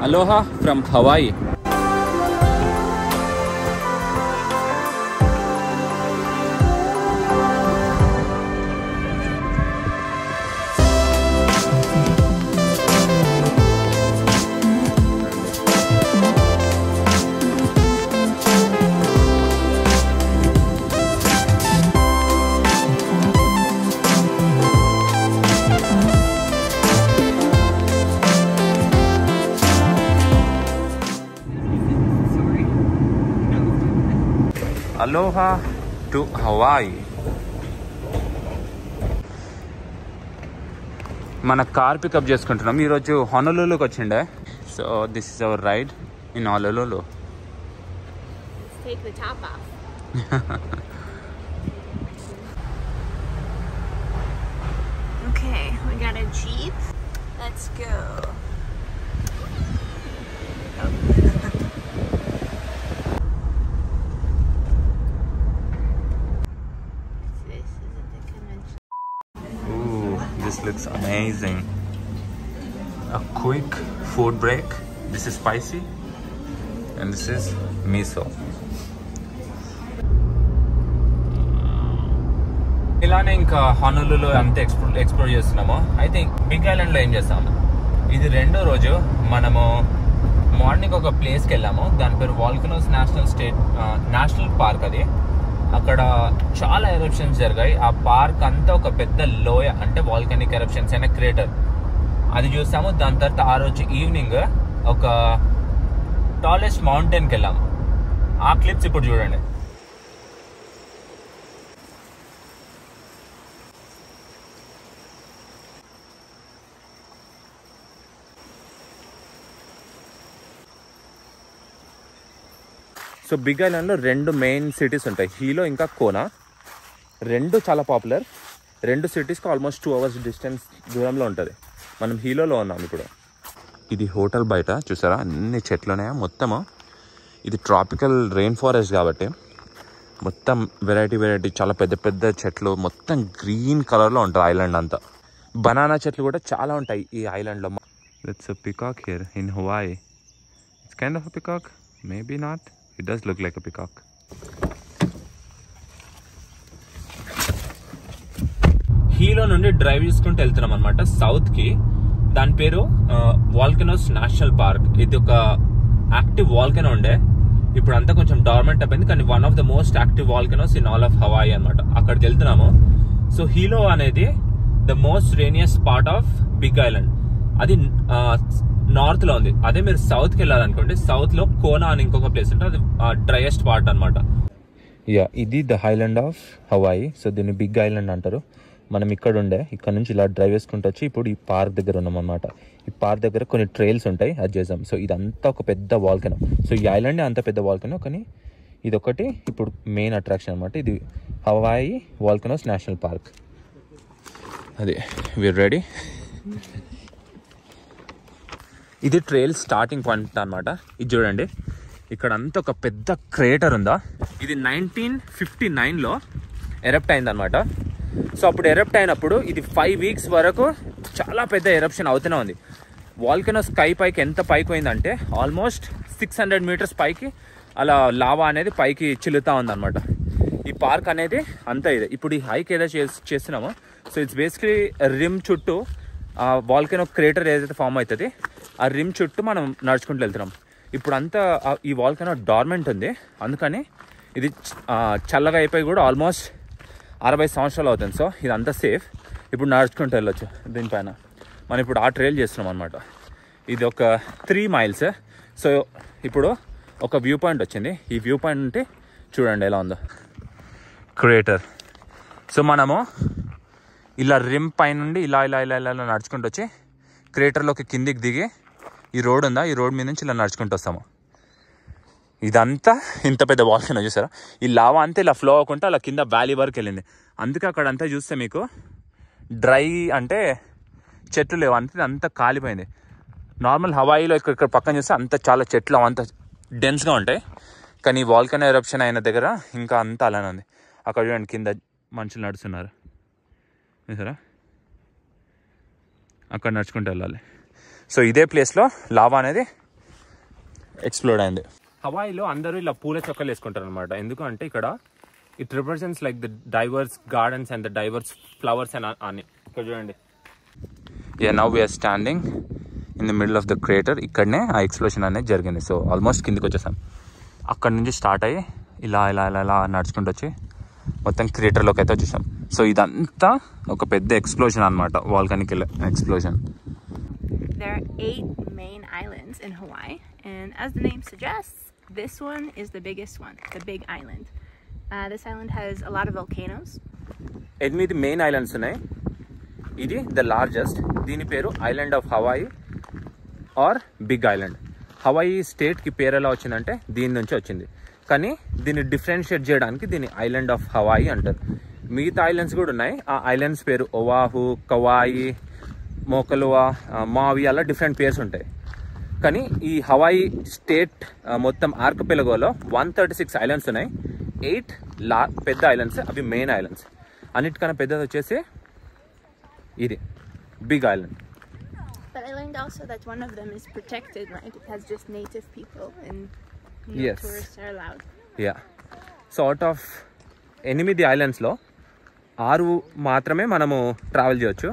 Aloha from Hawaii. Aloha to Hawaii. మన car pickup చేసుకుంటున్నాం ఈరోజు హొనలులుకి వచ్చిండే. So this is our ride in Honolulu. Take the top off. Okay, we got a Jeep. Let's go. This looks amazing. A quick food break. This is spicy and this is miso. ఇలానే ఇంకా హొనలులు అంతా explore చేస్తున్నాము. అయితే big ఐలాండ్లో ఏం చేస్తాము, ఇది రెండో రోజు. మనము మార్నింగ్ ఒక ప్లేస్కి వెళ్ళాము, దాని పేరు వాల్కనోస్ నేషనల్ పార్క్. అది అక్కడ చాలా ఎరప్షన్స్ జరిగాయి. ఆ పార్క్ అంతా ఒక పెద్ద లోయ, అంటే వాల్కనిక్ ఎరప్షన్స్ అయిన క్రేటర్, అది చూసాము. దాని తర్వాత ఆ రోజు ఈవినింగ్ ఒక టాలెస్ట్ మౌంటైన్కి వెళ్ళాము. ఆ క్లిప్స్ ఇప్పుడు చూడండి. సో బిగ్ ఐలాండ్లో రెండు మెయిన్ సిటీస్ ఉంటాయి, హీలో ఇంకా కోనా. రెండు చాలా పాపులర్. రెండు సిటీస్కి ఆల్మోస్ట్ 2 hours డిస్టెన్స్ దూరంలో ఉంటుంది. మనం హీలోలో ఉన్నాం ఇప్పుడు. ఇది హోటల్ బయట చూసారా, అన్ని చెట్లునే మొత్తము. ఇది ట్రాపికల్ రెయిన్ ఫారెస్ట్ కాబట్టి మొత్తం వెరైటీ చాలా పెద్ద పెద్ద చెట్లు, మొత్తం గ్రీన్ కలర్లో ఉంటుంది ఐలాండ్ అంతా. బనానా చెట్లు కూడా చాలా ఉంటాయి ఈ ఐలాండ్లో. That's a peacock here in Hawaii. It's kind of a peacock, maybe not. It does look like a peacock. హీలో నుండి డ్రైవ్ చేసుకుంటూ వెళ్తున్నాం అనమాట సౌత్కి. దాని పేరు వాల్కనోస్ నేషనల్ పార్క్. ఇది ఒక యాక్టివ్ వాల్కనో ఉండే, ఇప్పుడు అంతా కొంచెం డార్మెంట్ అయిపోయింది, కానీ one of the most active volcanoes in all of Hawaii అనమాట. అక్కడికి వెళ్తున్నాము. సో హీలో అనేది the most rainiest part of Big Island. అది నార్త్ లో ఉంది. అదే మీరు సౌత్కి వెళ్ళాలనుకోండి, సౌత్ లో కోనా అని ఇంకొక ప్లేస్ ఉంటుంది, అది డ్రైయెస్ట్ పార్ట్ అనమాట. ఇది the island of Hawaii. So దీన్ని బిగ్ ఐలాండ్ అంటారు. మనం ఇక్కడ నుంచి ఇలా డ్రైవ్ వేసుకుంటూ వచ్చి ఇప్పుడు ఈ పార్క్ దగ్గర ఉన్నాం అనమాట. ఈ పార్క్ దగ్గర కొన్ని ట్రైల్స్ ఉంటాయి, అది చేసాం. సో ఇదంతా ఒక పెద్ద వాల్కనో. సో ఈ ఐలాండ్ అంత పెద్ద వాల్కనో, కానీ ఇది ఒకటి ఇప్పుడు మెయిన్ అట్రాక్షన్ అనమాట. ఇది హవాయి వాల్కనోస్ నేషనల్ పార్క్. అది వీఆర్ రెడీ. ఇది ట్రైల్ స్టార్టింగ్ పాయింట్ అనమాట. ఇది చూడండి, ఇక్కడ అంతా ఒక పెద్ద క్రేటర్ ఉందా. ఇది 1959లో ఎరప్ట్ అయిందనమాట. సో అప్పుడు ఎరప్ట్ అయినప్పుడు ఇది 5 weeks వరకు చాలా పెద్ద ఎరప్షన్ అవుతూనే ఉంది. వాల్కనో స్కై పైకి ఎంత పైకి పోయిందంటే ఆల్మోస్ట్ 600 meters పైకి అలా లావా అనేది పైకి చిల్లుతూ ఉందన్నమాట. ఈ పార్క్ అనేది అంతా ఇదే. ఇప్పుడు ఈ హైక్ ఏదో చేస్తున్నామో, సో ఇట్స్ బేసికలీ రిమ్ చుట్టూ వాల్కనో క్రేటర్ ఏదైతే ఫామ్ అవుతుంది, ఆ రిమ్ చుట్టూ మనం నడుచుకుంటూ వెళ్తున్నాం. ఇప్పుడు అంతా ఈ వాల్కనో డార్మెంట్ ఉంది, అందుకని ఇది చల్లగా అయిపోయి కూడా ఆల్మోస్ట్ 60 సంవత్సరాలు అవుతుంది. సో ఇదంతా సేఫ్. ఇప్పుడు నడుచుకుంటూ వెళ్ళొచ్చు దీనిపైన. మనం ఇప్పుడు ఆ ట్రైల్ చేస్తున్నాం అనమాట. ఇది ఒక 3 miles. సో ఇప్పుడు ఒక వ్యూ పాయింట్ వచ్చింది. ఈ వ్యూ పాయింట్ ఉంటే చూడండి ఎలా ఉందో క్రేటర్. సో మనము ఇలా రిమ్ పై నుండి ఇలా ఇలా ఇలా ఇలా నడుచుకుంటూ వచ్చి క్రేటర్లోకి కిందికి దిగి ఈ రోడ్ ఉందా, ఈ రోడ్ మీద నుంచి ఇలా నడుచుకుంటూ వస్తాము. ఇదంతా ఇంత పెద్ద వాల్కనో చూసారా. ఈ లావా అంతా ఇలా ఫ్లో అవ్వకుండా అలా కింద వ్యాలీ వరకు వెళ్ళింది. అందుకే అక్కడంతా చూస్తే మీకు డ్రై అంటే చెట్లు లేవు, అంతా కాలిపోయింది. నార్మల్ హవాయిలో ఇక్కడ పక్కన చూస్తే అంత చాలా చెట్లు అంత డెన్స్గా ఉంటాయి, కానీ వాల్కనో ఎరప్షన్ అయిన దగ్గర ఇంకా అంతా అలానే ఉంది. అక్కడ చూడండి కింద మనుషులు నడుస్తున్నారు చూసారా, అక్కడ నడుచుకుంటూ వెళ్ళాలి. సో ఇదే ప్లేస్లో లావా అనేది ఎక్స్ప్లోడ్ అయింది. హవాయిలో అందరూ ఇలా పూల చొక్కలు వేసుకుంటారు అనమాట. ఎందుకు అంటే ఇక్కడ it represents like the diverse gardens and the diverse flowers అని. ఇక్కడ చూడండి. Now we are standing in the middle of the crater. ఇక్కడనే ఆ ఎక్స్ప్లోషన్ అనేది జరిగింది. సో ఆల్మోస్ట్ కిందికి వచ్చేసాం. అక్కడ నుంచి స్టార్ట్ అయ్యి ఇలా ఇలా ఇలా ఇలా నడుచుకుంటూ వచ్చి మొత్తం క్రేటర్లోకి అయితే వచ్చేసాం. సో ఇదంతా ఒక పెద్ద ఎక్స్ప్లోషన్ అనమాట, volcanic explosion. There are 8 main islands in Hawaii, and as the name suggests, this one is the biggest one, the Big Island. This island has a lot of volcanoes. 8 main islands ఉన్నాయి. ఇది the largest. దీని పేరు island of Hawaii or big island. Hawaii స్టేట్కి పేరు ఎలా వచ్చిందంటే దీని నుంచి వచ్చింది. కానీ దీన్ని డిఫరెన్షియేట్ చేయడానికి దీన్ని ఐలాండ్ ఆఫ్ హవాయి అంటారు. మిగతా ఐలాండ్స్ కూడా ఉన్నాయి. ఆ ఐలాండ్స్ పేరు ఒవాహు, కవాయి, మోకలువా, మావి అలా డిఫరెంట్ పేర్స్ ఉంటాయి. కానీ ఈ హవాయి స్టేట్ మొత్తం ఆర్కిపెలగోలో 136 ఐలాండ్స్ ఉన్నాయి. 8 పెద్ద ఐలాండ్స్, అవి మెయిన్ ఐలాండ్స్. అన్నిటికన్నా పెద్దది వచ్చేసి ఇది big island. But I learned also that one of them is protected, right? It has just native people and no Yes. tourists are allowed. Yeah. So out of 8 ఐలాండ్స్లో 6 మాత్రమే మనము travel చేయొచ్చు.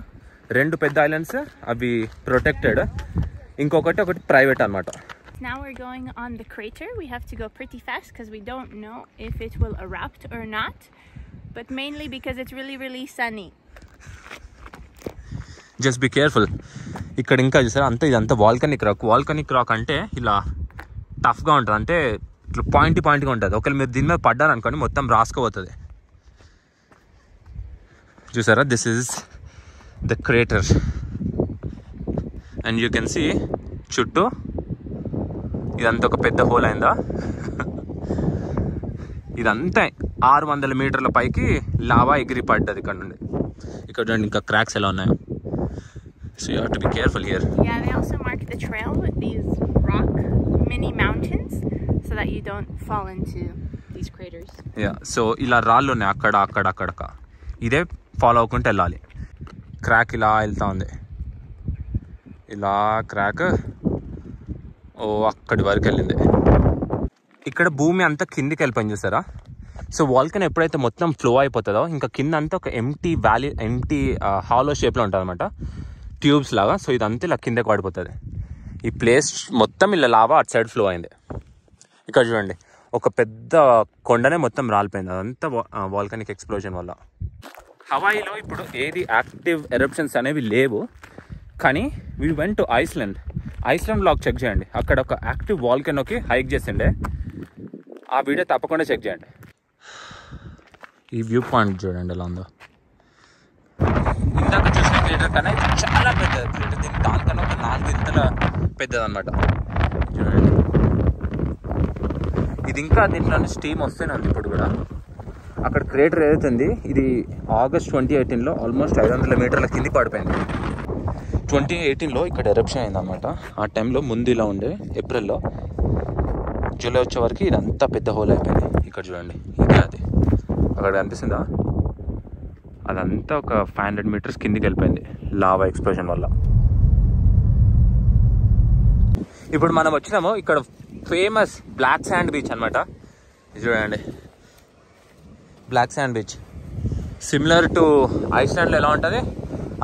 2 పెద్ద islands అవి protected, ఒకటి private అనమాట. Now we're going on the crater. We have to go pretty fast because we don't know if it will erupt or not, but mainly because it's really, really sunny. Just be careful. ఇక్కడ ఇంకా చూసారా అంతా ఇదంతా volcanic rock. Volcanic rock అంటే ఇలా టఫ్గా ఉంటుంది, అంటే ఇట్లా పాయింట్గా ఉంటుంది. ఒకవేళ మీరు దీని మీద పడ్డారు అనుకోండి మొత్తం రాసుకుపోతుంది. చూసారా, this is the crater and you can see చుట్టూ ఇదంతా ఒక పెద్ద హోల్ అయిందా. ఇదంతా 600 మీటర్ల పైకి లావా ఎగిరి పడ్డది ఇక్కడ నుండి. ఇక్కడ చూడండి ఇంకా క్రాక్స్ ఎలా ఉన్నాయో. So you have to be careful here. Yeah, they also mark the trail with these rock mini mountains so that you don't fall into these craters. Yeah, so ఇలా రాళ్ళు ఉన్నాయి అక్కడ. ఇదే ఫాలో అవ్వకుంటూ వెళ్ళాలి. క్రాక్ ఇలా వెళ్తూ ఉంది, ఇలా క్రాక్ అక్కడి వరకు వెళ్ళింది. ఇక్కడ భూమి అంతా కిందికి వెళ్ళిపోయింది చూసారా. సో వాల్కన్ ఎప్పుడైతే మొత్తం ఫ్లో అయిపోతుందో ఇంకా కింద అంతా ఒక ఎంటీ వ్యాలీ, ఎంటీ హాలో షేప్లో ఉంటుంది అనమాట, ట్యూబ్స్ లాగా. సో ఇదంతా ఇలా కిందకి పడిపోతుంది. ఈ ప్లేస్ మొత్తం ఇలా లావా అటు సైడ్ ఫ్లో అయింది. ఇక్కడ చూడండి ఒక పెద్ద కొండనే మొత్తం రాలిపోయింది. అదంతా వాల్కనిక్ ఎక్స్ప్లోజన్ వల్ల. హవాయిలో ఇప్పుడు ఏది యాక్టివ్ ఎరప్షన్స్ అనేవి లేవు. కానీ we went to Iceland log check చేయండి. అక్కడ ఒక యాక్టివ్ వాల్కనోకి హైక్ చేసిండే, ఆ వీడియో తప్పకుండా చెక్ చేయండి. ఈ వ్యూ పాయింట్ చూడండి ఎలా ఉందో. ఇందాక చూసిన క్రేటర్ కన్నా ఇది చాలా పెద్దది క్రేటర్. దీనికి దానికన్నా ఒక 4 ఇంతల పెద్దది అనమాట. చూడండి, ఇది ఇంకా దీంట్లో స్టీమ్ వస్తూనే ఉంది ఇప్పుడు కూడా. అక్కడ క్రేటర్ ఏదైతుంది ఇది ఆగస్ట్ 2018లో ఆల్మోస్ట్ 500 మీటర్ల కింది పడిపోయింది. 2018లో ఇక్కడ ఎరప్షన్ అయిందన్నమాట. ఆ టైంలో ముందు ఇలా ఉండే, ఏప్రిల్లో, జూలై వచ్చే వరకు ఇదంతా పెద్ద హోల్ అయిపోయింది. ఇక్కడ చూడండి, ఇదే అది అక్కడ కనిపిస్తుందా, అదంతా ఒక 500 మీటర్స్ కిందికి వెళ్ళిపోయింది లావా ఎక్స్ప్లోషన్ వల్ల. ఇప్పుడు మనం వచ్చినాము ఇక్కడ ఫేమస్ బ్లాక్ శాండ్ బీచ్ అనమాట. చూడండి, black sand beach similar to ఐస్లాండ్లో ఎలా ఉంటుంది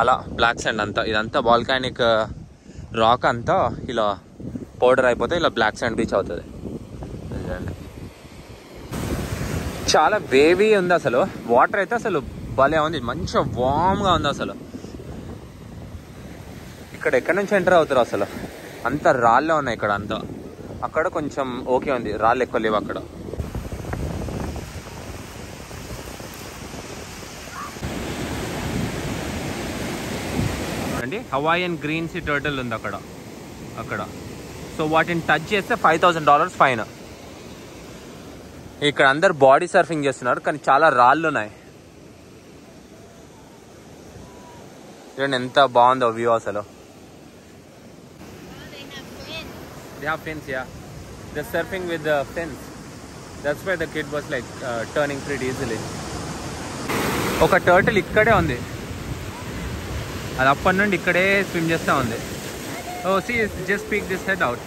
అలా బ్లాక్ శాండ్ అంతా. ఇదంతా వాల్కానిక్ రాక్ అంతా ఇలా పౌడర్ అయిపోతే ఇలా బ్లాక్ శాండ్ బీచ్ అవుతుంది. చాలా వేవీ ఉంది అసలు. వాటర్ అయితే అసలు భలే ఉంది, మంచిగా వామ్గా ఉంది అసలు. ఇక్కడ ఎక్కడి నుంచి ఎంటర్ అవుతారు అసలు, అంత రాళ్ళే ఉన్నాయి ఇక్కడ అంతా. అక్కడ కొంచెం ఓకే ఉంది, రాళ్ళు ఎక్కువ లేవు అక్కడ. అండి హవాయియన్ గ్రీన్ సీ టర్టిల్ ఉంది అక్కడ. సో వాటిని టచ్ చేస్తే $5,000 ఫైన్. ఇక్కడ అందరు బాడీ సర్ఫింగ్ చేస్తున్నారు, కానీ చాలా రాళ్ళు ఉన్నాయి. చూడండి ఎంత బాగుందో వ్యూ అసలు. They have fins, yeah. They're surfing with the fins. That's why the kid was like turning pretty easily. ఒక టర్టిల్ ఇక్కడే ఉంది, అది అప్పటి నుండి ఇక్కడే స్విమ్ చేస్తూ ఉంది. Oh see just peek this head out.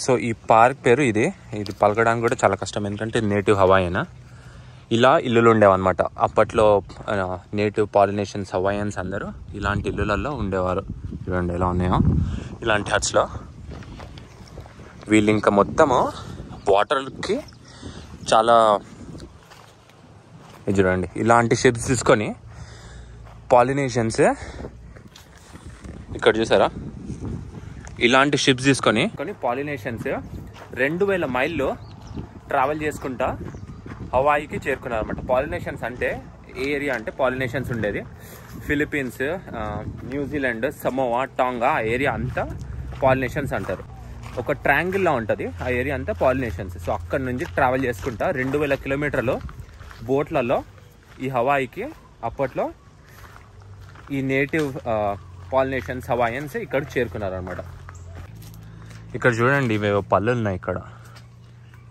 So ఈ పార్క్ పేరు ఇది పలకడానికి కూడా చాలా కష్టం, ఎందుకంటే నేటివ్ హవాయినా. ఇలా ఇల్లులు ఉండేవన్నమాట అప్పట్లో. నేటివ్ పాలినేషన్స్ హవాయియన్స్ అందరూ ఇలాంటి ఇల్లులలో ఉండేవారు. చూడండి ఎలా ఉన్నాయో ఇలాంటి హట్స్లో. వీళ్ళు ఇంకా మొత్తము వాటర్కి చాలా చూడండి ఇలాంటి షిప్స్ తీసుకొని పాలినేషన్స్, ఇక్కడ చూసారా ఇలాంటి షిప్స్ తీసుకొని పాలినేషన్స్ 2000 మైళ్ళు ట్రావెల్ చేసుకుంటా హవాయికి చేరుకున్నారు అనమాట. పాలినేషన్స్ అంటే ఏ ఏరియా అంటే పాలినేషన్స్ ఉండేది ఫిలిప్పీన్స్, న్యూజిలాండ్, సమోవా, టాంగా, ఆ ఏరియా అంతా పాలినేషన్స్ అంటారు. ఒక ట్రయాంగిల్లా ఉంటుంది ఆ ఏరియా అంతా పాలినేషన్స్. సో అక్కడ నుంచి ట్రావెల్ చేసుకుంటా 2000 కిలోమీటర్లు బోట్లలో ఈ హవాయికి అప్పట్లో ఈ నేటివ్ పాలినేషన్స్ హవాయియన్స్ ఇక్కడ చేరుకున్నారు అనమాట. ఇక్కడ చూడండి ఇవేవో పళ్ళు ఉన్నాయి ఇక్కడ,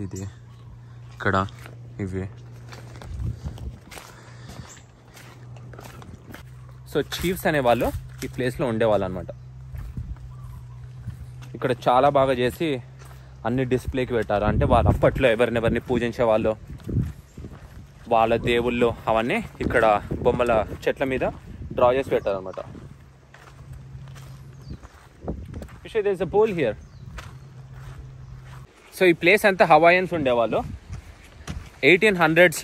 ఇది ఇక్కడ ఇవి. సో చీఫ్స్ అనేవాళ్ళు ఈ ప్లేస్లో ఉండేవాళ్ళు అనమాట. ఇక్కడ చాలా బాగా చేసి అన్ని డిస్ప్లేకి పెట్టారు. అంటే వాళ్ళు అప్పట్లో ఎవరినెవరిని పూజించే వాళ్ళు, వాళ్ళ దేవుళ్ళు అవన్నీ ఇక్కడ బొమ్మల చెట్ల మీద డ్రా చేసి పెట్టారు అనమాట. There is a pool here. So ఈ ప్లేస్ అంతా హవాయియన్స్ ఉండేవాళ్ళు. 1800s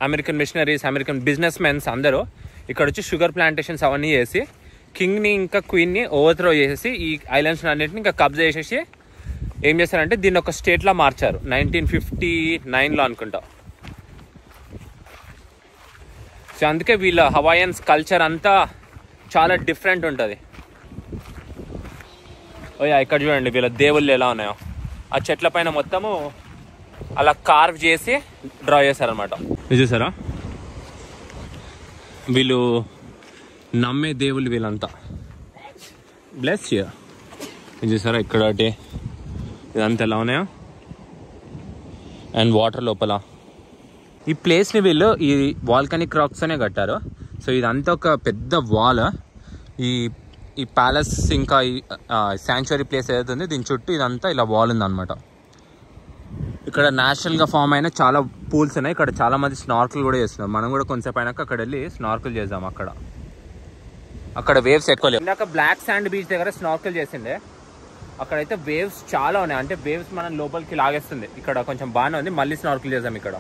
American missionaries, American business mens అందరూ ఇక్కడ వచ్చి షుగర్ ప్లాంటేషన్స్ అవన్నీ చేసి కింగ్ని ఇంకా క్వీన్ని ఓవర్త్రో చేసేసి ఈ ఐలాండ్స్ అన్నింటిని ఇంకా కబ్జా చేసేసి ఏం చేశారంటే దీన్ని ఒక స్టేట్లా మార్చారు 1959లో అనుకుంటా. సో అందుకే వీళ్ళ హవాయియన్స్ కల్చర్ అంతా చాలా డిఫరెంట్ ఉంటుంది. ఓయా ఇక్కడ చూడండి వీళ్ళ దేవుళ్ళు ఎలా ఉన్నాయో, ఆ చెట్ల పైన మొత్తము అలా కార్వ్ చేసి డ్రా చేశారనమాట. ఇది చూసారా వీళ్ళు నమ్మే దేవుళ్ళు వీళ్ళంతా. Bless you. ఇది చూసారా ఇక్కడ ఇదంతా ఎలా ఉన్నాయో, అండ్ వాటర్ లోపల ఈ ప్లేస్ని వీళ్ళు ఈ వాల్కనిక్ రాక్స్ అనే కట్టారు. సో ఇదంతా ఒక పెద్ద వాల్. ఈ ప్యాలెస్ ఇంకా ఈ శాంచురీ ప్లేస్ ఏదైతే ఉంది దీని చుట్టూ ఇదంతా ఇలా వాల్ ఉందన్నమాట. ఇక్కడ న్యాచురల్గా ఫామ్ అయిన చాలా పూల్స్ ఉన్నాయి. ఇక్కడ చాలా మంది స్నార్కిల్ కూడా చేస్తున్నారు. మనం కూడా కొంచెంసేపు అయినాక అక్కడ వెళ్ళి స్నార్కిల్ చేద్దాం. అక్కడ వేవ్స్ ఎక్కువ లేవు. ఇందాక బ్లాక్ శాండ్ బీచ్ దగ్గర స్నార్కిల్ చేసిండే, అక్కడైతే వేవ్స్ చాలా ఉన్నాయి. అంటే వేవ్స్ మనం లోపలికి లాగేస్తుంది. ఇక్కడ కొంచెం బాగానే ఉంది. మళ్ళీ స్నార్కిల్ చేద్దాం ఇక్కడ,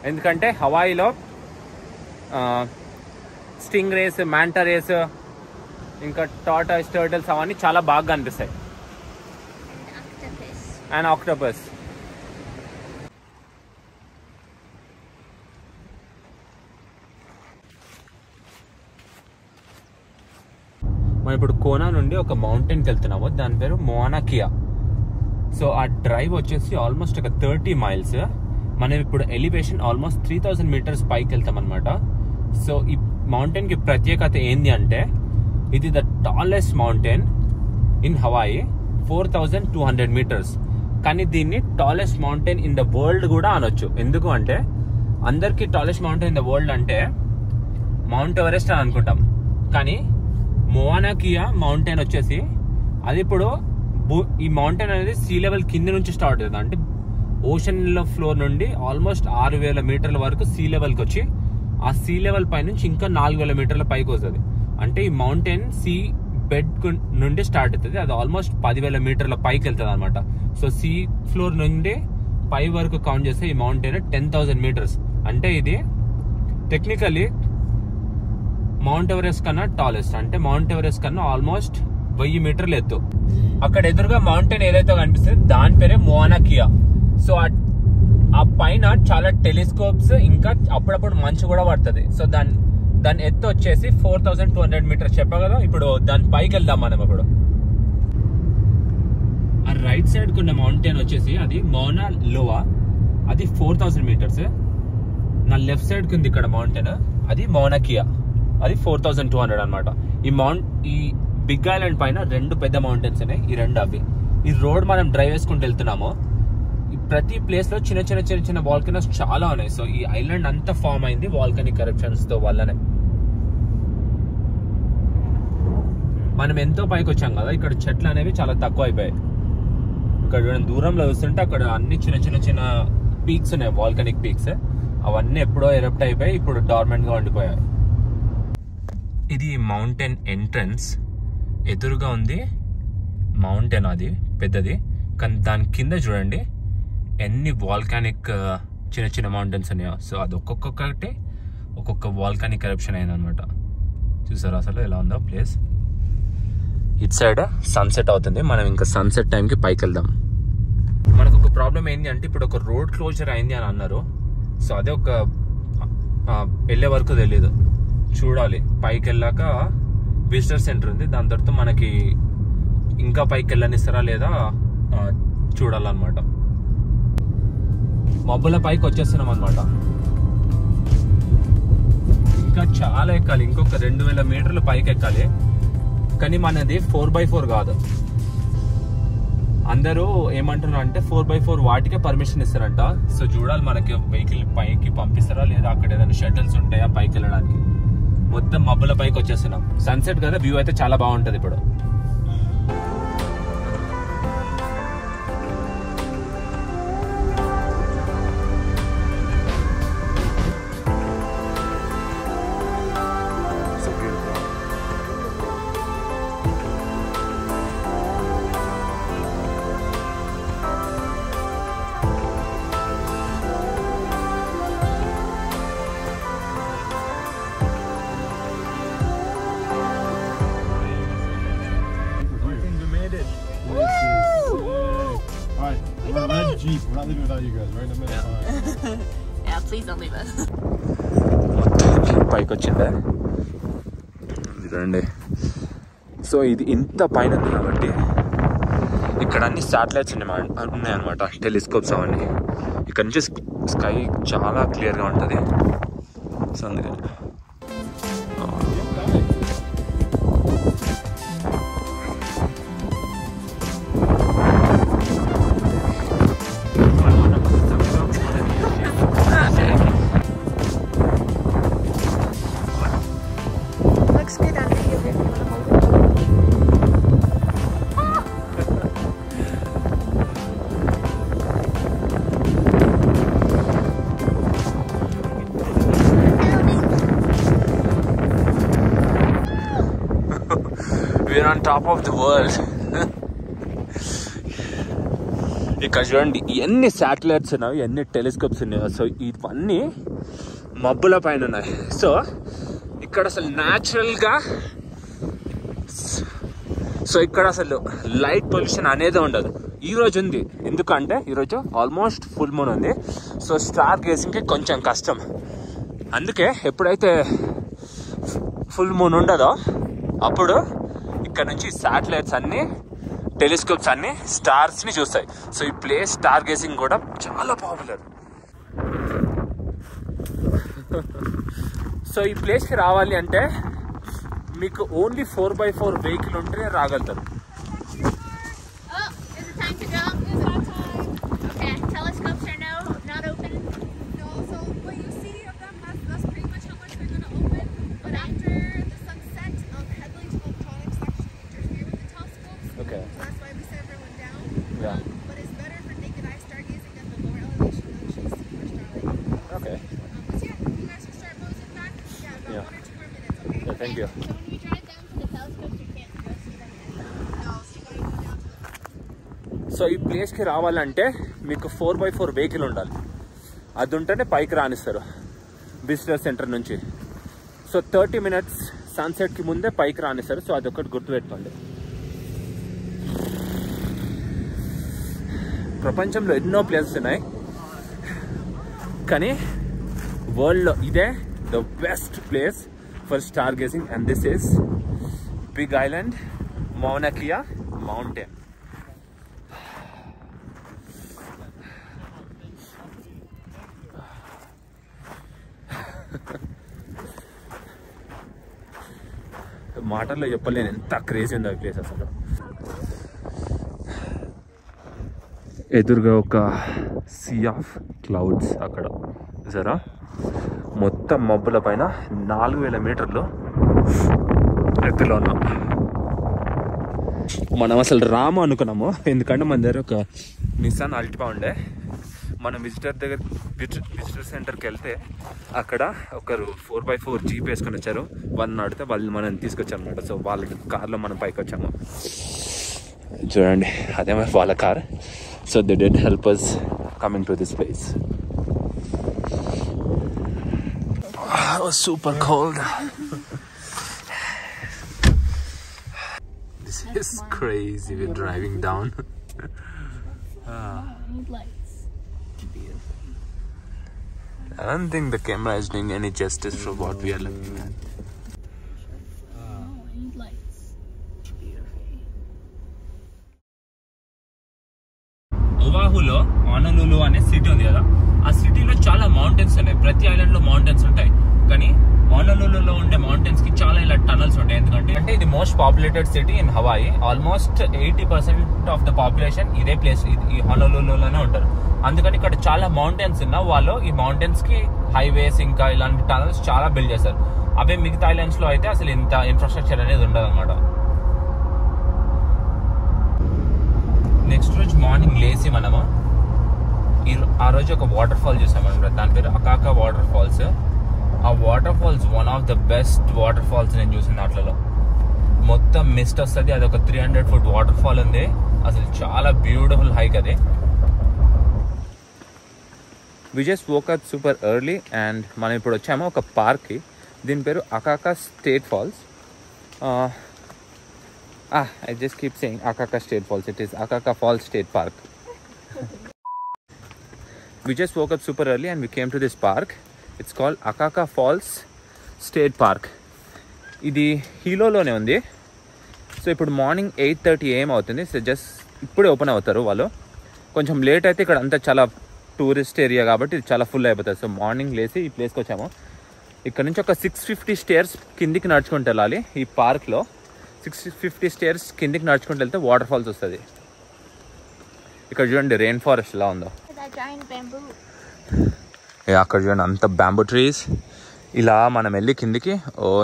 ఎందుకంటే హవాయిలో స్టింగ్ రేస్, మ్యాంటా రేస్, ఇంకా టార్టాయిస్, టర్టిల్స్ అవన్నీ చాలా బాగా కనిపిస్తాయి. And octopus. మనం ఇప్పుడు కోనా నుండి ఒక మౌంటైన్కి వెళ్తున్నాము, దాని పేరు మోనా కియా. సో ఆ డ్రైవ్ వచ్చేసి ఆల్మోస్ట్ ఒక 30 miles. మనం ఇప్పుడు ఎలివేషన్ ఆల్మోస్ట్ 3000 meters పైకి వెళ్తాం అనమాట. సో ఈ మౌంటైన్కి ప్రత్యేకత ఏంది అంటే ఇది the tallest mountain in Hawaii, 4200 meters. కానీ దీన్ని tallest mountain in the world కూడా అనొచ్చు. ఎందుకు అంటే అందరికి tallest mountain in the world అంటే మౌంట్ ఎవరెస్ట్ అని అనుకుంటాం. కానీ మోనా కియా మౌంటైన్ వచ్చేసి అది ఇప్పుడు ఈ మౌంటైన్ అనేది సీ లెవెల్ కింద నుంచి స్టార్ట్ అవుతుంది. అంటే ఓషన్ ఫ్లోర్ నుండి ఆల్మోస్ట్ 6000 meterల వరకు సీ లెవెల్కి వచ్చి ఆ సీ లెవెల్ పై నుంచి ఇంకా 4000 meterల పైకి వస్తుంది. అంటే ఈ మౌంటైన్ సీ బెడ్ నుండి స్టార్ట్ అవుతుంది. అది ఆల్మోస్ట్ 10,000 meterల పైకి వెళ్తుంది అనమాట. సో సీ ఫ్లోర్ నుండి పై వరకు కౌంట్ చేస్తే ఈ మౌంటైన్ 10,000 meters. అంటే ఇది టెక్నికలీ మౌంట్ ఎవరెస్ట్ కన్నా టాలెస్ట్. అంటే మౌంట్ ఎవరెస్ట్ కన్నా ఆల్మోస్ట్ 1000 meterలు ఎత్తు. అక్కడ ఎదురుగా మౌంటైన్ ఏదైతే కనిపిస్తుంది దాని పేరే మోనా కియా. సో ఆ పైన చాలా టెలిస్కోప్స్ ఇంకా అప్పుడప్పుడు మంచు కూడా పడుతుంది. సో దాని ఎత్తు వచ్చేసి 4200 meters చెప్పా కదా. ఇప్పుడు దాని పైకి వెళ్దాం మనం. ఇప్పుడు ఆ రైట్ సైడ్ కున్న మౌంటైన్ వచ్చేసి అది మౌనా లోవా, అది 4000 meters. నా లెఫ్ట్ సైడ్ కుంది ఇక్కడ మౌంటైన్, అది మౌనా కియా, అది 4200 అనమాట. ఈ బిగ్ ఐలాండ్ పైన 2 పెద్ద మౌంటైన్స్ ఉన్నాయి. ఈ 2 అవి. ఈ రోడ్ మనం డ్రైవ్ వేసుకుంటూ వెళ్తున్నాము. ప్రతి ప్లేస్ లో చిన్న వాల్కనోస్ చాలా ఉన్నాయి. సో ఈ ఐలాండ్ అంతా ఫామ్ అయింది వాల్కనిక్ ఎరప్షన్స్ తో వల్లనే. మనం ఎంతో పైకి వచ్చాం కదా, ఇక్కడ చెట్లు అనేవి చాలా తక్కువ అయిపోయాయి. ఇక్కడ దూరంలో చూస్తుంటే అక్కడ అన్ని చిన్న చిన్న చిన్న పీక్స్ ఉన్నాయి, వాల్కనిక్ పీక్స్. అవన్నీ ఎప్పుడో ఎరప్ట్ అయిపోయి ఇప్పుడు డార్మెంట్ గా ఉండిపోయాయి. ఇది మౌంటైన్ ఎంట్రన్స్. ఎదురుగా ఉంది మౌంటైన్, అది పెద్దది. కానీ దాని కింద చూడండి ఎన్ని వాల్కానిక్ చిన్న చిన్న మౌంటైన్స్ ఉన్నాయో. సో అది ఒక్కొక్కటి ఒక్కొక్క వాల్కానిక్ ఎరప్షన్ అయిందనమాట. చూసారా అసలు ఎలా ఉందో ప్లేస్. ఇటు సైడ్ సన్సెట్ అవుతుంది. మనం ఇంకా సన్సెట్ టైంకి పైకి వెళ్దాం. మనకు ఒక ప్రాబ్లం ఏంటి అంటే ఇప్పుడు ఒక రోడ్ క్లోజర్ అయింది అని అన్నారు. సో అదే ఒక వెళ్ళే వరకు తెలియదు, చూడాలి. పైకి వెళ్ళాక విజిటర్ సెంటర్ ఉంది, దాని తర్వాత మనకి ఇంకా పైకి వెళ్ళనిస్తారా లేదా చూడాలన్నమాట. మబ్బుల పైకి వచ్చేస్తున్నాం అనమాట. ఇంకా చాలా ఎక్కాలి, ఇంకొక 2000 మీటర్లు పైకి ఎక్కాలి. కానీ మనది 4x4 కాదు. అందరూ ఏమంటున్నారు అంటే 4x4 వాటికే పర్మిషన్ ఇస్తారంట. సో చూడాలి మనకి వెహికల్ పైకి పంపిస్తారా లేదా, అక్కడ ఏదైనా షటిల్స్ ఉంటాయా పైకి వెళ్ళడానికి. మొత్తం మబ్బుల పైకి వచ్చేస్తున్నాం. సన్సెట్ కదా, వ్యూ అయితే చాలా బాగుంటది ఇప్పుడు. Jeep. We're not leaving without you guys, right? Yeah, please don't leave us. పైకి వచ్చిందే చూడండి. సో ఇది ఇంత పైన ఉంది కాబట్టి ఇక్కడ అన్ని శాటిలైట్స్ ఉన్నాయన్నమాట, టెలిస్కోప్స్ అవన్నీ. ఇక్కడ నుంచి స్కై చాలా క్లియర్గా ఉంటుంది. సో అందుకని on top of the world. ఇక్కడ చూడండి ఎన్ని శాటిలైట్స్ ఉన్నాయి, ఎన్ని టెలిస్కోప్స్ ఉన్నాయో. సో ఇవన్నీ మబ్బుల పైన ఉన్నాయి. సో ఇక్కడ అసలు న్యాచురల్గా ఇక్కడ అసలు లైట్ పొల్యూషన్ అనేది ఉండదు. ఈరోజు ఉంది, ఎందుకంటే ఈరోజు ఆల్మోస్ట్ ఫుల్ మూన్ ఉంది. సో స్టార్ గేజింగ్కి కొంచెం కష్టం. అందుకే ఎప్పుడైతే ఫుల్ మూన్ ఉండదో అప్పుడు ఇక్కడ నుంచి శాటిలైట్స్ అన్ని, టెలిస్కోప్స్ అన్ని స్టార్స్ ని చూస్తాయి. సో ఈ ప్లేస్ స్టార్ గేజింగ్ కూడా చాలా పాపులర్. సో ఈ ప్లేస్కి రావాలి అంటే మీకు ఓన్లీ 4x4 వెహికల్ ఉంటే రాగలుగుతారు. Thank you. So when you drive down to the telescopes, you can't go see them yet. No, so you gotta go down to the... so ఈ ప్లేస్కి రావాలంటే మీకు 4x4 వెహికల్ ఉండాలి. అది ఉంటేనే పైకి రానిస్తారు విజిటర్ సెంటర్ నుంచి. సో 30 minutes సన్సెట్కి ముందే పైకి రానిస్తారు. సో అదొకటి గుర్తుపెట్టుకోండి. ప్రపంచంలో ఎన్నో ప్లేసెస్ ఉన్నాయి, కానీ వరల్డ్లో ఇదే the best place for stargazing, and this is Big Island, Mauna Kea mountain. మాటల్లో చెప్పలేను ఎంత క్రేజీ ఉంది ఆ ప్లేస్ అసలు. ఎదురుగా ఒక సీ ఆఫ్ క్లౌడ్స్ అక్కడ చూసారా, మొత్తం మబ్బుల పైన 4000 మీటర్లు ఎత్తులో ఉన్నాం. మనం అసలు రాము అనుకున్నాము, ఎందుకంటే మన దగ్గర ఒక నిసాన్ అల్టిమా ఉండే. మనం విజిటర్ సెంటర్కి వెళ్తే అక్కడ ఒకరు 4x4 జీప్ వేసుకొని వచ్చారు. వాళ్ళని అడిగితే వాళ్ళు మనం తీసుకొచ్చారు అనమాట. సో వాళ్ళ కార్లో మనం పైకి వచ్చాము. చూడండి, అదే వాళ్ళ car. So they did help us coming to this place. It was super cold. This is crazy. We're driving down. Lights. I don't think the camera is doing any justice for what we are looking at. I need lights. ఓవాహులో ఆనలులు అనే city ఉంది కదా, ఆ సిటీలో చాలా mountains ఉన్నాయి. ప్రతి island లో mountains ఉంటాయి, కానీ ఆనలులులో ఉండే మౌంటైన్స్ కి చాలా ఇలా టనల్స్ ఉంటాయి. ఎందుకంటే ఇది most populated city in Hawaii. Almost 80% of the population ఇదే ప్లేస్, ఈ ఆనలులులోనే ఉంటారు. అందుకని ఇక్కడ చాలా మౌంటైన్స్ ఉన్నా వాళ్ళు ఈ మౌంటైన్స్ కి హైవేస్ ఇంకా ఇలాంటి టనల్స్ చాలా బిల్డ్ చేస్తారు. అవే మిగతా ఐలాండ్స్ లో అయితే అసలు ఇంత ఇన్ఫ్రాస్ట్రక్చర్ అనేది ఉండదు అనమాట. నెక్స్ట్ రోజు మార్నింగ్ లేచి మనము ఆ రోజు ఒక వాటర్ ఫాల్ చూసామన్నమాట. దాని పేరు అకాకా వాటర్ ఫాల్స్. ఆ water falls one of the best water falls నేను చూసిన వాటిలో. మొత్తం మిస్ట్ వస్తుంది, అది ఒక 300 foot వాటర్ ఫాల్ ఉంది. అసలు చాలా బ్యూటిఫుల్ హైక్ అది. We just woke up super early and మనం ఇప్పుడు వచ్చాము ఒక పార్క్కి. దీని పేరు Akaka State Falls. I just keep saying Akaka State Falls. It is Akaka Falls State Park. We just woke up super early and we came to this park. It's called Akaka Falls State Park. ఇది హీలోలోనే ఉంది. So ఇప్పుడు morning 8:30 AM అవుతుంది. So just ఇప్పుడే open అవుతారు వాళ్ళు. కొంచెం late అయితే ఇక్కడ అంతా చాలా టూరిస్ట్ ఏరియా కాబట్టి ఇది చాలా ఫుల్ అయిపోతుంది. సో మార్నింగ్ లేచి ఈ ప్లేస్కి వచ్చాము. ఇక్కడ నుంచి ఒక 650 stairs కిందికి నడుచుకుంటూ వెళ్ళాలి. ఈ పార్క్లో 650 stairs కిందికి నడుచుకుంటూ వెళ్తే వాటర్ ఫాల్స్ వస్తుంది. ఇక్కడ చూడండి రెయిన్ ఫారెస్ట్ ఎలా ఉందో. That giant bamboo. అక్కడ చూడండి అంత బ్యాంబూ ట్రీస్. ఇలా మనం వెళ్ళి కిందికి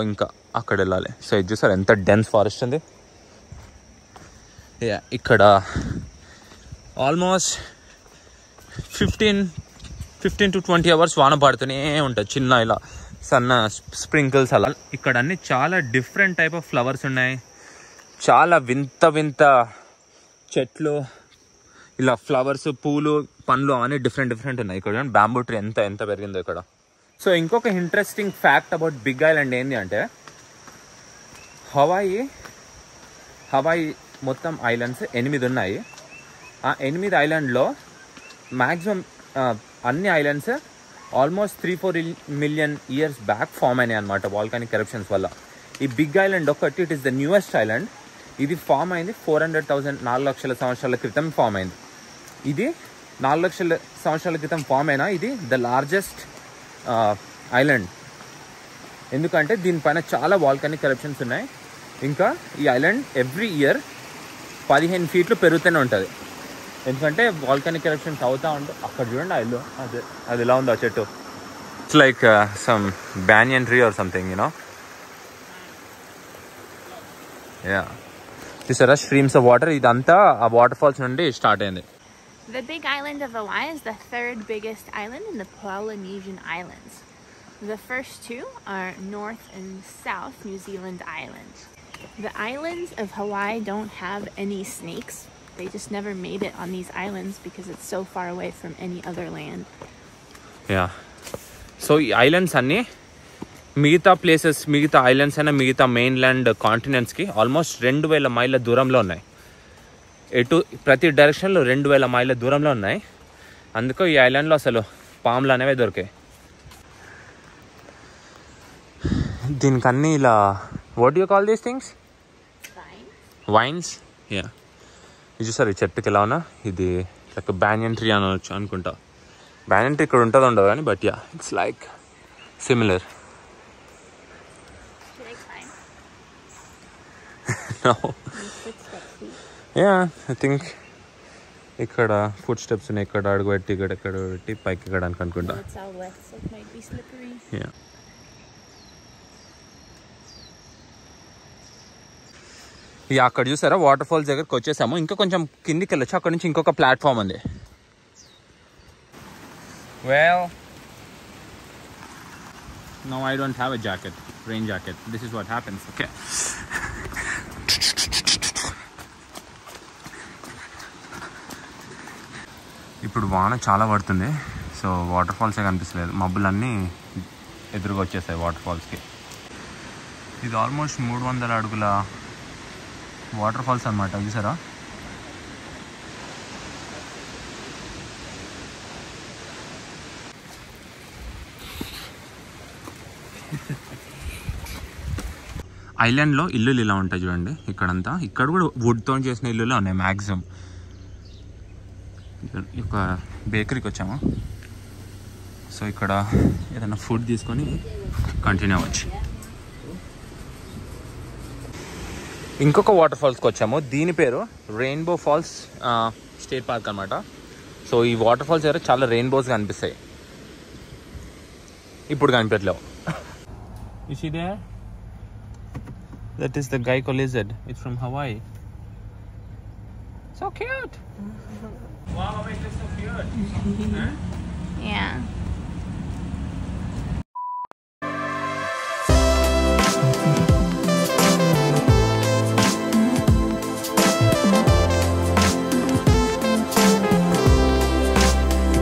ఇంకా అక్కడ వెళ్ళాలి. సో ఇది చూసారు ఎంత డెన్స్ ఫారెస్ట్ ఉంది. ఇక్కడ ఆల్మోస్ట్ 15 to 20 hours వాన పడుతూనే ఉంటుంది, చిన్న ఇలా సన్న స్ప్రింకిల్స్ అలా. ఇక్కడ అన్ని చాలా డిఫరెంట్ టైప్ ఆఫ్ ఫ్లవర్స్ ఉన్నాయి. చాలా వింత వింత చెట్లు, ఇలా ఫ్లవర్స్, పూలు, పండ్లు అవన్నీ డిఫరెంట్ ఉన్నాయి. ఇక్కడ బ్యాంబూ ట్రీ ఎంత పెరిగిందో ఇక్కడ. సో ఇంకొక interesting fact about big island ఏంటి అంటే, హవాయి మొత్తం ఐలాండ్స్ 8 ఉన్నాయి. ఆ 8 ఐలాండ్లో మ్యాక్సిమం అన్ని islands almost 3-4 million years back form అయినాయి అనమాట వాల్కానిక్ ఎరప్షన్స్ వల్ల. ఈ బిగ్ ఐలాండ్ ఒకటి, it is the newest island. ఇది ఫామ్ అయింది 400,000 లక్షల సంవత్సరాల క్రితం ఫామ్ అయింది. ఇది 4 లక్షల సంవత్సరాల క్రితం ఫామ్ అయినా ఇది ద లార్జెస్ట్ ఐలాండ్. ఎందుకంటే దీనిపైన చాలా వాల్కానిక్ ఎరప్షన్స్ ఉన్నాయి. ఇంకా ఈ ఐలాండ్ ఎవ్రీ ఇయర్ 15 feet పెరుగుతూనే ఉంటుంది. ఎందుకంటే వాల్కానిక్ ఎరప్షన్స్ అవుతా ఉంటాయి. అక్కడ చూడండి ఐలో అది ఎలా ఉందో ఆ చెట్టు. It's like some banyan tree or something, you know. చూసారా స్ట్రీమ్స్ ఆఫ్ వాటర్, ఇదంతా ఆ వాటర్ ఫాల్స్ నుండి స్టార్ట్ అయింది. The big island of Hawaii is the third biggest island in the Polynesian Islands. The first two are North and South New Zealand Islands. The islands of Hawaii don't have any snakes. They just never made it on these islands because it's so far away from any other land. So ఈ islands అన్నీ మిగతా places, మిగతా islands అయినా మిగతా main land కాంటినెంట్స్కి almost 2000 మైళ్ళ దూరంలో ఉన్నాయి. ప్రతి డైరెక్షన్లో 2000 మైళ్ళ దూరంలో ఉన్నాయి. అందుకో ఈ ఐలాండ్లో అసలు పాములు అనేవి దొరికాయి. దీనికి అన్నీ ఇలా what you call these things? Wines. ఇది చూసారు ఈ చెట్టుకి ఎలా ఉన్నా, ఇది లైక్ బ్యానియన్ ట్రీ అనవచ్చు అనుకుంటా. బ్యానియన్ ట్రీ ఇక్కడ ఉంటుందో ఉండదు కానీ, but it's like similar. I think ఇక్కడ ఫుడ్ స్టెప్స్ ఉన్నాయి. ఇక్కడ అడుగు పెట్టి ఇక్కడ పెట్టి పైకి ఎక్కడానికి అనుకుంటా. ఇక అక్కడ చూసారా వాటర్ ఫాల్స్ దగ్గరకు వచ్చేసాము. ఇంకా కొంచెం కిందికి వెళ్ళొచ్చు. అక్కడ నుంచి ఇంకొక ప్లాట్ఫామ్ ఉంది. Well, no, I don't have a jacket, rain jacket. This is what happens. Okay. ఇప్పుడు వాన చాలా పడుతుంది. సో వాటర్ ఫాల్సే కనిపిస్తలేదు. మబ్బులన్నీ ఎదురుగా వచ్చేసాయి వాటర్ ఫాల్స్కి. ఇది ఆల్మోస్ట్ 300 అడుగుల వాటర్ ఫాల్స్ అనమాట. చూసారా? ఐలాండ్లో ఇల్లులు ఇలా ఉంటాయి చూడండి. ఇక్కడంతా ఇక్కడ కూడా వుడ్తో చేసిన ఇల్లులే ఉన్నాయి మ్యాక్సిమం. ఒక బేకరీకి వచ్చాము. సో ఇక్కడ ఏదైనా ఫుడ్ తీసుకొని కంటిన్యూ అవ్వచ్చు. ఇంకొక వాటర్ ఫాల్స్కి వచ్చాము. దీని పేరు రెయిన్బో ఫాల్స్ స్టేట్ పార్క్ అనమాట. సో ఈ వాటర్ ఫాల్స్ దగ్గర చాలా రెయిన్బోస్ కనిపిస్తాయి. ఇప్పుడు కనిపించలేవు. You see there? That is the gecko lizard. It's from Hawaii. So cute. Wow, it is so cute. Huh? Yeah.